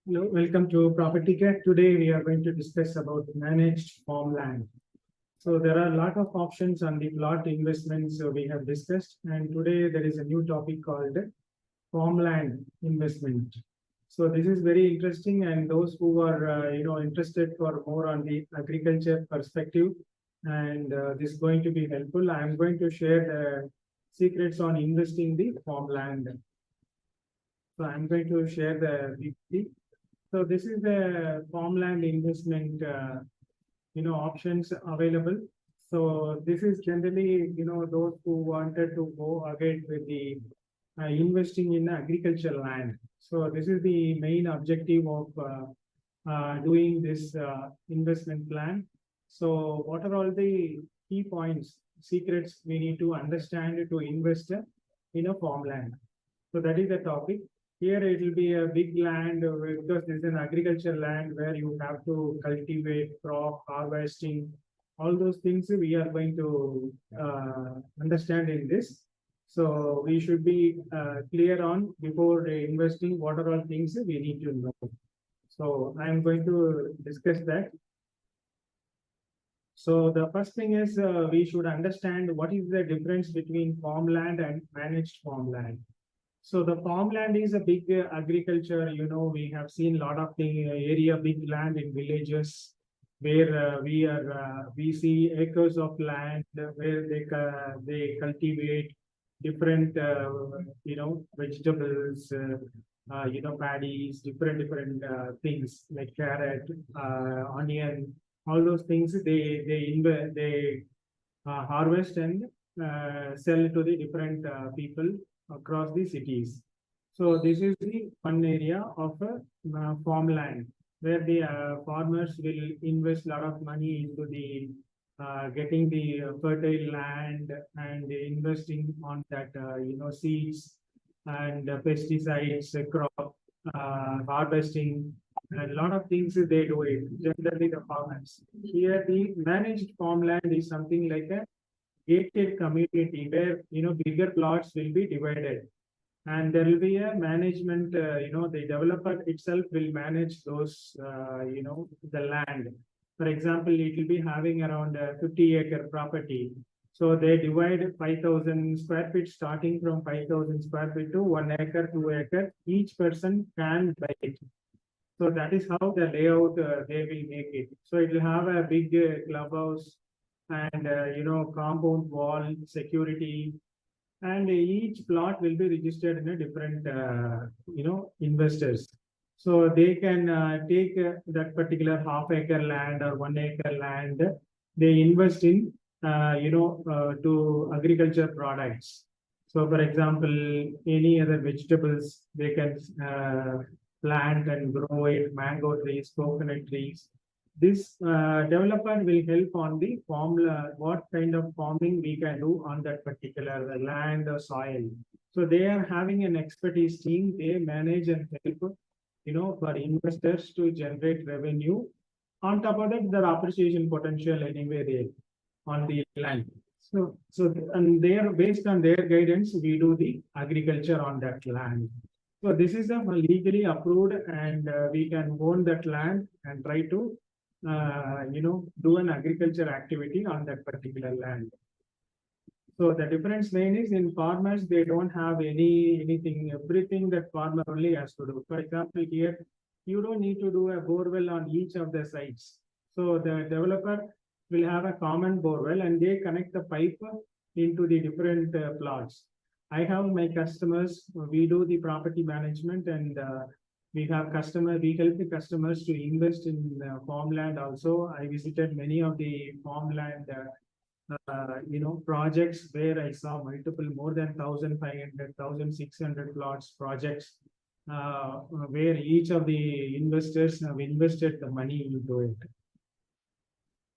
Hello, welcome to Property Care. Today we are going to discuss about managed farmland. So there are a lot of options on the plot investments we have discussed, and today there is a new topic called farmland investment. So this is very interesting, and those who are interested for more on the agriculture perspective, and this is going to be helpful. I am going to share the secrets on investing the farmland. So I'm going to share the PPT. So this is the farmland investment, options available. So this is generally, those who wanted to go ahead with the investing in agricultural land. So this is the main objective of doing this investment plan. So what are all the key points, secrets we need to understand to invest in a farmland? So that is the topic. Here it will be a big land because this is an agricultural land where you have to cultivate, crop, harvesting, all those things we are going to understand in this. So we should be clear on before investing what are all things we need to know. So I am going to discuss that. So the first thing is we should understand what is the difference between farmland and managed farmland. So the farmland is a big agriculture. We have seen a lot of the area, big land in villages where we see acres of land where they cultivate different vegetables, paddies, different things like carrot, onion, all those things they harvest and sell to the different people across the cities. So this is the one area of a farmland where the farmers will invest a lot of money into the getting the fertile land and investing on that seeds and pesticides, crop harvesting, and a lot of things they do it. Generally, the farmers here the managed farmland is something like a gated community where bigger plots will be divided and there will be a management, the developer itself will manage those the land. For example, it will be having around a 50-acre property, so they divide 5,000 square feet, starting from 5,000 square feet to 1 acre, 2 acre, each person can buy it. So that is how the layout they will make it. So it will have a big clubhouse and compound wall, security, and each plot will be registered in a different investors. So they can take that particular half-acre land or 1 acre land. They invest in to agriculture products. So for example, any other vegetables they can plant and grow it, mango trees, coconut trees. This developer will help on the formula, what kind of farming we can do on that particular land or soil. So they are having an expertise team. They manage and help, for investors to generate revenue. On top of that, there appreciation potential anyway there on the land. So and they are based on their guidance, we do the agriculture on that land. So this is a legally approved, and we can own that land and try to do an agriculture activity on that particular land. So the difference main is in farmers, they don't have anything, everything that farmer only has to do. For example, here, you don't need to do a borewell on each of the sites. So the developer will have a common borewell and they connect the pipe into the different plots. I have my customers, we do the property management, and we help the customers to invest in farmland also. I visited many of the farmland projects where I saw multiple, more than 1,500, 1,600 plots projects where each of the investors have invested the money into it.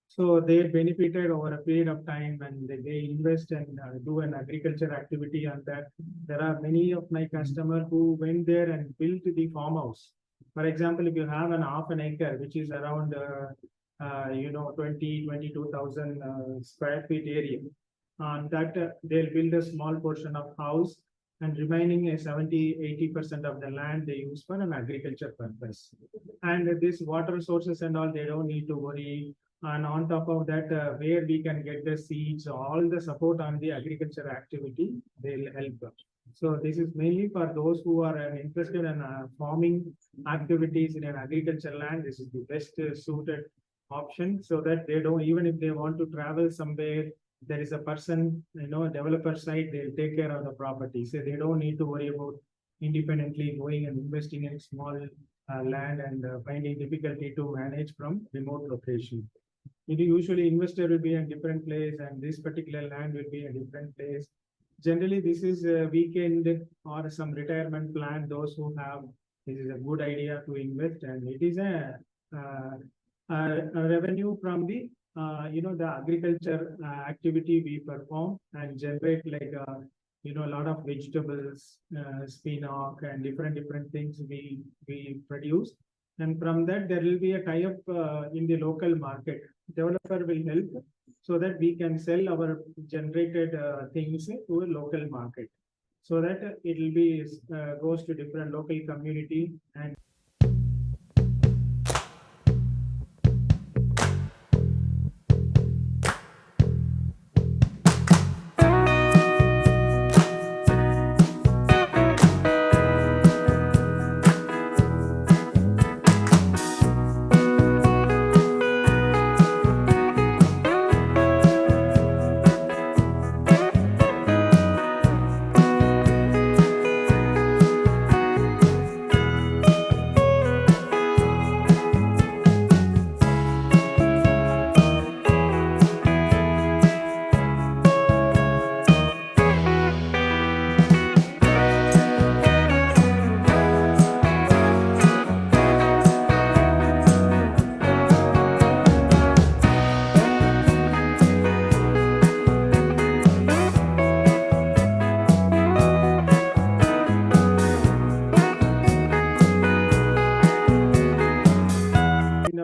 So they benefited over a period of time, and they invest and do an agriculture activity on that. There are many of my customers who went there and built the farmhouse. For example, if you have an half an acre, which is around 22,000 square feet area, on that they'll build a small portion of house and remaining 70-80% of the land they use for an agriculture purpose. And this water sources and all, they don't need to worry. And on top of that, where we can get the seeds, all the support on the agriculture activity, they'll help. So this is mainly for those who are interested in farming activities in an agriculture land. This is the best suited option, so that they don't, even if they want to travel somewhere, there is a person, a developer side, they'll take care of the property. So they don't need to worry about independently going and investing in small land and finding difficulty to manage from remote location. It usually investor will be in a different place and this particular land will be a different place. Generally, this is a weekend or some retirement plan. Those who have, this is a good idea to invest, and it is a revenue from the the agriculture activity we perform and generate like a lot of vegetables, spinach and different things we produce, and from that there will be a tie-up in the local market. Developer will help so that we can sell our generated things to a local market, so that it will be goes to different local community. And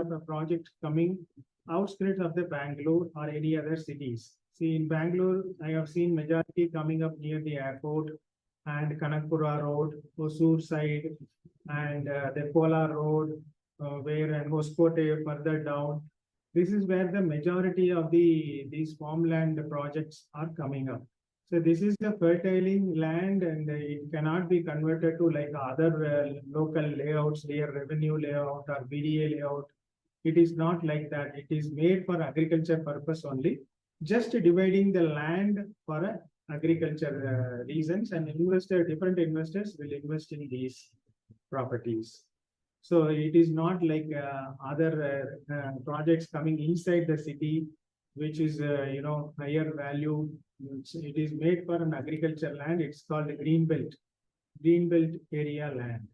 of a project coming outskirts of the Bangalore or any other cities. See, in Bangalore, I have seen majority coming up near the airport and Kanakpura Road, Hosur side, and the Kola Road, where and Hoskote further down. This is where the majority of these farmland projects are coming up. So this is the fertile land, and it cannot be converted to like other local layouts, their revenue layout or BDA layout. It is not like that. It is made for agriculture purpose only, just dividing the land for agriculture reasons, and different investors will invest in these properties. So it is not like other projects coming inside the city, which is higher value. It is made for an agriculture land. It's called green belt area land.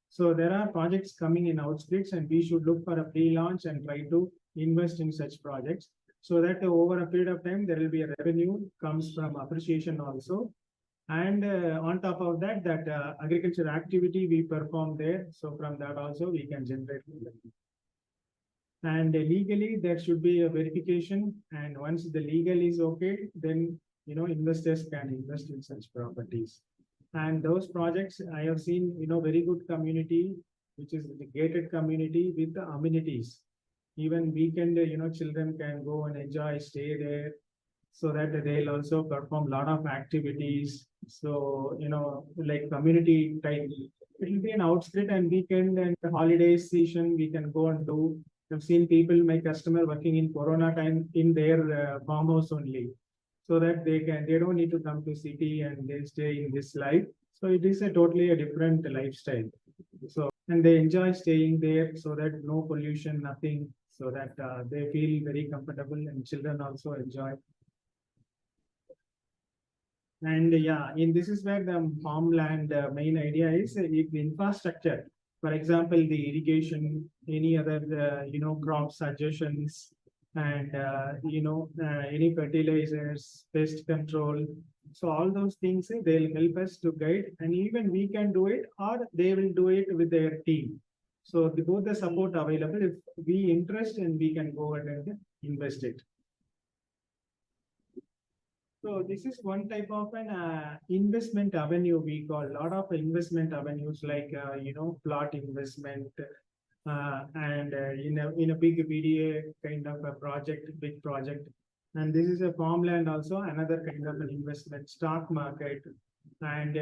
So there are projects coming in outskirts, and we should look for a pre-launch and try to invest in such projects, so that over a period of time there will be a revenue comes from appreciation also. And on top of that, agriculture activity we perform there. So from that also we can generate revenue. And legally there should be a verification. And once the legal is okay, then investors can invest in such properties. And those projects I have seen, very good community, which is the gated community with the amenities. Even weekend, children can go and enjoy, stay there, so that they'll also perform a lot of activities. So, like community type, it will be an outskirts, and weekend and holiday season, we can go and do. I've seen people, my customer working in Corona time in their farmhouse only, so that they don't need to come to city and they stay in this life. So it is a totally a different lifestyle. So, and they enjoy staying there, so that no pollution, nothing, so that they feel very comfortable, and children also enjoy. And yeah, this is where the farmland main idea is if the infrastructure, for example, the irrigation, any other crop suggestions, and any fertilizers, pest control. So all those things, they'll help us to guide, and even we can do it, or they will do it with their team. So both the support available. If we interest, and we can go ahead and invest it. So this is one type of an investment avenue. We call a lot of investment avenues like plot investment, and in a big VDA kind of a project, big project. And this is a farmland also, another kind of an investment, stock market, and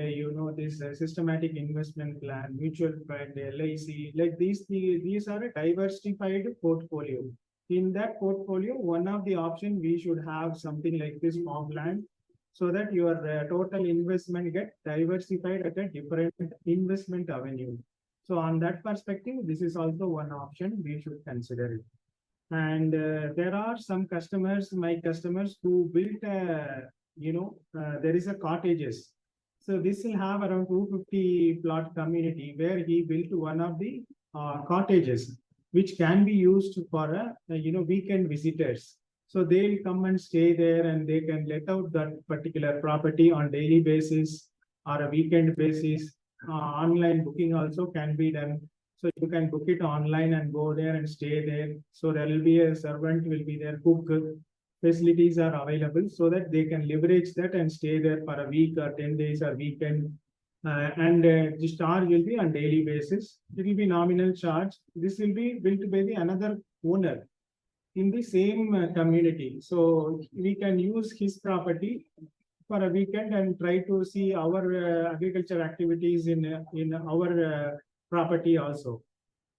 this systematic investment plan, mutual fund, LIC, like these are a diversified portfolio. In that portfolio, one of the option we should have something like this farmland, so that your total investment get diversified at a different investment avenue. So on that perspective, this is also one option we should consider it. And there are some customers, my customers, who built there is a cottages. So this will have around 250 plot community where he built one of the cottages, which can be used for weekend visitors. So they'll come and stay there, and they can let out that particular property on daily basis or a weekend basis. Online booking also can be done. So you can book it online and go there and stay there. So there will be a servant will be there, cook facilities are available, so that they can leverage that and stay there for a week or 10 days or weekend. And the charge will be on daily basis. It will be nominal charge. This will be built by the another owner in the same community. So we can use his property for a weekend and try to see our agriculture activities in our property also,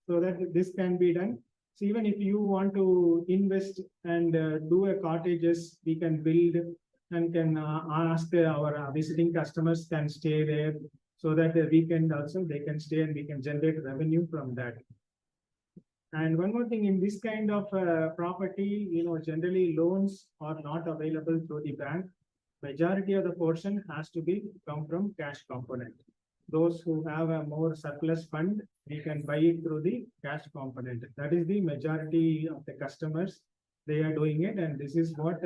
so that this can be done. So even if you want to invest and do a cottages, we can build and can ask our visiting customers can stay there, so that the weekend also they can stay and we can generate revenue from that. And one more thing, in this kind of property, generally loans are not available through the bank. Majority of the portion has to be come from cash component. Those who have a more surplus fund, we can buy it through the cash component. That is the majority of the customers, they are doing it. And this is what,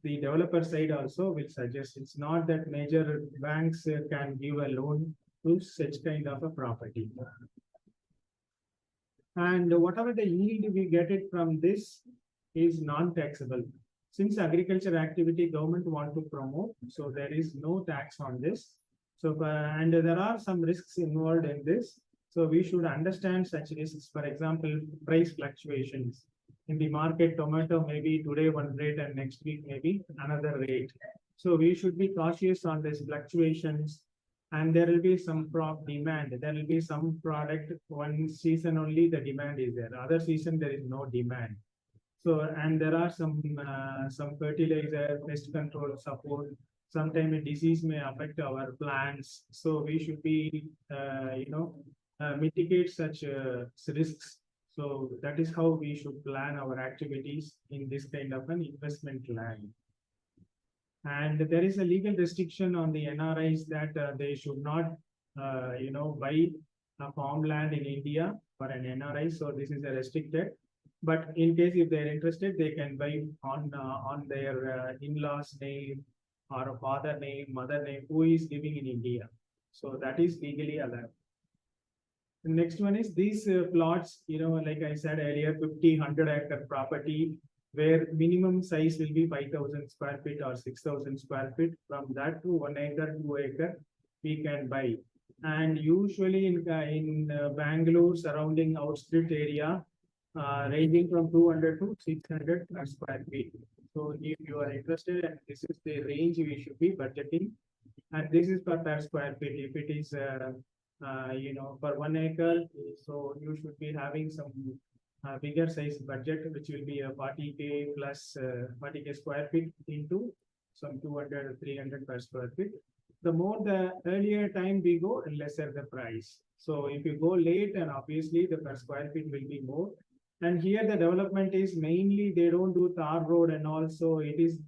the developer side also will suggest. It's not that major banks can give a loan to such kind of a property. And whatever the yield we get it from this is non-taxable. Since agriculture activity government want to promote, so there is no tax on this. So, and there are some risks involved in this. So we should understand such risks. For example, price fluctuations in the market. Tomato maybe today one rate and next week maybe another rate. So we should be cautious on these fluctuations. And there will be some demand. There will be some product one season only the demand is there. Other season there is no demand. So, and there are some fertilizer, pest control support. Sometimes a disease may affect our plants. So we should be, mitigate such risks. So that is how we should plan our activities in this kind of an investment plan. And there is a legal restriction on the NRIs that they should not, buy a farmland in India for an NRI. So this is a restricted. But in case if they're interested, they can buy on their in-laws name or a father name, mother name, who is living in India. So that is legally allowed. The next one is these plots, like I said earlier, 50, 100 acre property, where minimum size will be 5,000 square feet or 6,000 square feet. From that to 1 acre, 2 acre, we can buy. And usually in Bangalore surrounding outskirt area, ranging from 200 to 600 square feet. So if you are interested, and this is the range we should be budgeting, and this is per square feet. If it is, for 1 acre, so you should be having some bigger size budget, which will be a 40K plus 40K square feet into some 200, 300 per square feet. The more the earlier time we go, the lesser the price. So if you go late, and obviously the per square feet will be more. And here the development is mainly they don't do tar road, and also it is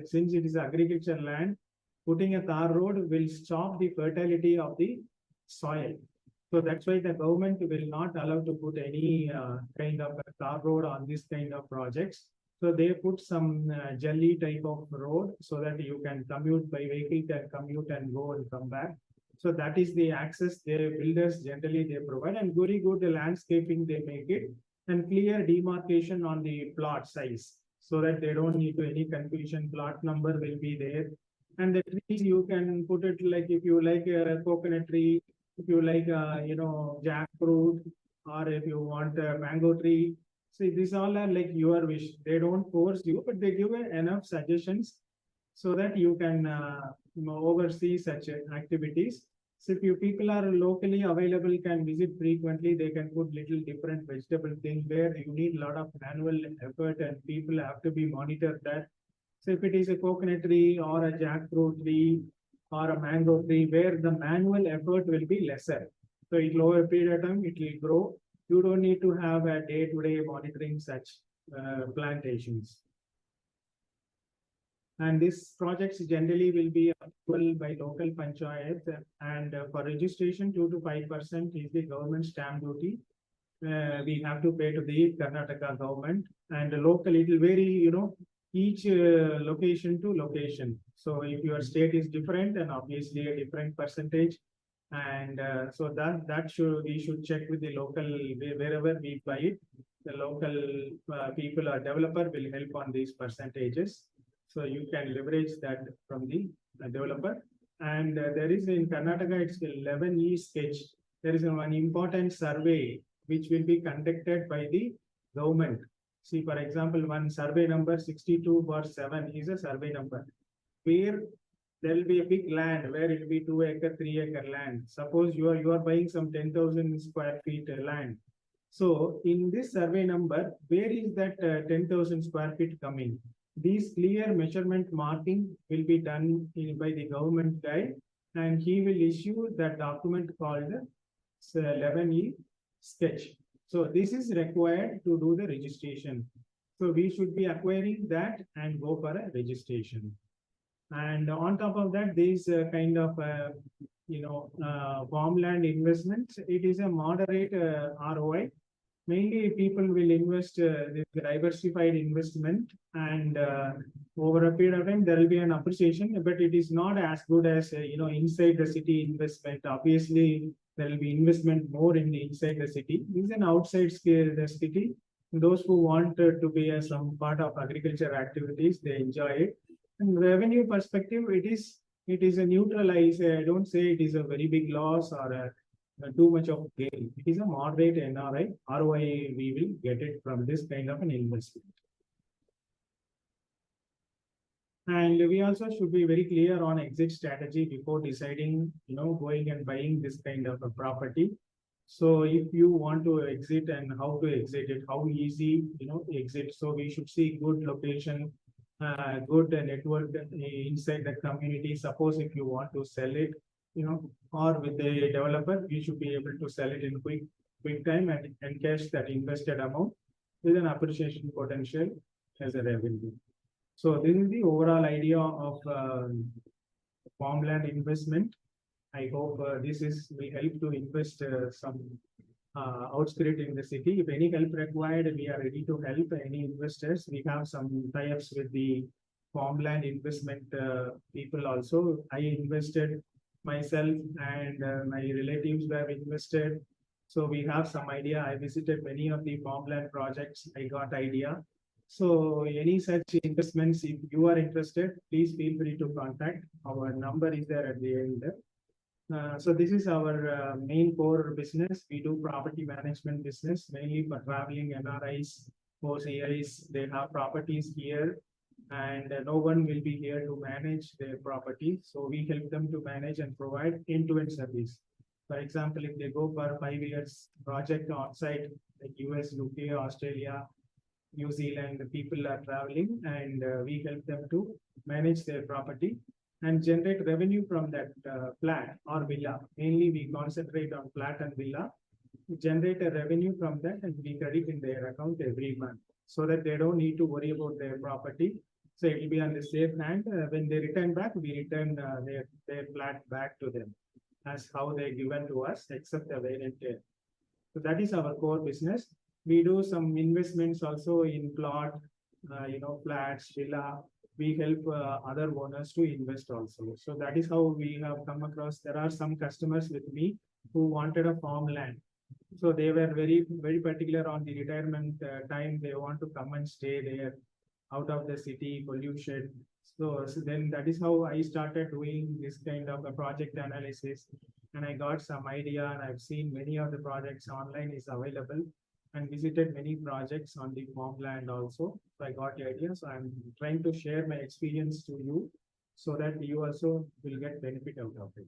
since it is agriculture land, putting a tar road will stop the fertility of the soil. So that's why the government will not allow to put any kind of a tar road on this kind of projects. So they put some jelly type of road so that you can commute by vehicle, can commute and go and come back. So that is the access the builders generally they provide, and very good landscaping they make it, and clear demarcation on the plot size. so that they don't need to any confusion. Plot number will be there. And the trees you can put it like if you like a coconut tree, if you like jackfruit, or if you want a mango tree. See, these all are like your wish. They don't force you, but they give enough suggestions so that you can oversee such activities. So if you people are locally available, can visit frequently, they can put little different vegetable things where you need a lot of manual effort and people have to be monitored that. So if it is a coconut tree or a jackfruit tree or a mango tree, where the manual effort will be lesser. So it over a period of time, it will grow. You don't need to have a day-to-day monitoring such plantations. And these projects generally will be approval by local panchayat, and for registration 2 to 5% is the government stamp duty. We have to pay to the Karnataka government, and local it will vary, each location to location. So if your state is different, then obviously a different percentage. And so that we should check with the local wherever we buy it. The local people or developer will help on these percentages. So you can leverage that from the developer. And there is in Karnataka, it's 11E sketch. There is one important survey which will be conducted by the government. See, for example, one survey number 62/7 is a survey number where there will be a big land where it will be 2 acre, 3 acre land. Suppose you are buying some 10,000 square feet land. So in this survey number, where is that 10,000 square feet coming? These clear measurement marking will be done by the government guy, and he will issue that document called 11E sketch. So this is required to do the registration. So we should be acquiring that and go for a registration. And on top of that, these kind of farmland investments, it is a moderate ROI. Mainly people will invest this diversified investment, and over a period of time there will be an appreciation, but it is not as good as inside the city investment. Obviously, there will be investment more in the inside the city. This is an outside scale the city. Those who want to be some part of agriculture activities, they enjoy it. And revenue perspective, it is a neutralize. I don't say it is a very big loss or too much of gain. It is a moderate NRI ROI. We will get it from this kind of an investment. And we also should be very clear on exit strategy before deciding, going and buying this kind of a property. So if you want to exit and how to exit it, how easy, exit. So we should see good location, good network inside the community. Suppose if you want to sell it, or with the developer, we should be able to sell it in quick time and encash that invested amount with an appreciation potential as a revenue. So this is the overall idea of farmland investment. I hope this will help to invest some outskirt in the city. If any help required, we are ready to help any investors. We have some tie-ups with the farmland investment people also. I invested myself, and my relatives were invested. So we have some idea. I visited many of the farmland projects. I got idea. So any such investments, if you are interested, please feel free to contact. Our number is there at the end. So this is our main core business. We do property management business, mainly for traveling NRIs, OCIs. They have properties here, and no one will be here to manage their property. So we help them to manage and provide end-to-end service. For example, if they go for 5 years project on site, like US, UK, Australia, New Zealand, the people are traveling, and we help them to manage their property and generate revenue from that flat or villa. Mainly we concentrate on flat and villa, generate a revenue from that, and we credit in their account every month so that they don't need to worry about their property. So it will be on the safe hand. When they return back, we return their flat back to them as how they given to us, except the variant. So that is our core business. We do some investments also in plot, flats, villa. We help other owners to invest also. So that is how we have come across. There are some customers with me who wanted a farmland. So they were very, very particular on the retirement time. They want to come and stay there. out of the city pollution. So then that is how I started doing this kind of a project analysis, and I got some idea, and I've seen many of the projects online is available, and visited many projects on the farmland also. So I got the idea. So I'm trying to share my experience to you so that you also will get benefit out of it.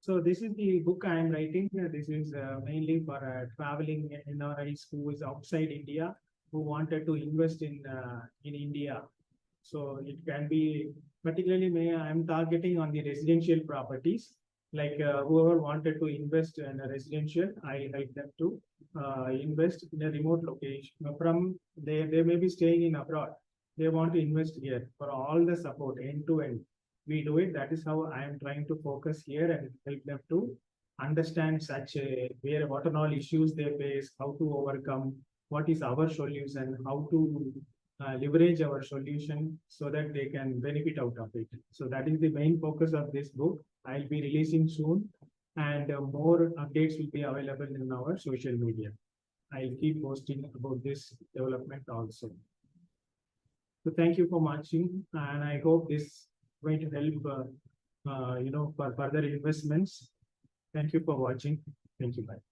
So this is the book I am writing. This is mainly for traveling NRIs who is outside India who wanted to invest in India. So it can be particularly I am targeting on the residential properties. Like whoever wanted to invest in a residential, I help them to invest in a remote location. From they may be staying in abroad. They want to invest here for all the support end to end. We do it. That is how I am trying to focus here and help them to understand such where what are all issues they face, how to overcome, what is our solution, how to leverage our solution so that they can benefit out of it. So that is the main focus of this book. I'll be releasing soon, and more updates will be available in our social media. I'll keep posting about this development also. So thank you for watching, and I hope this going to help for further investments. Thank you for watching. Thank you. Bye.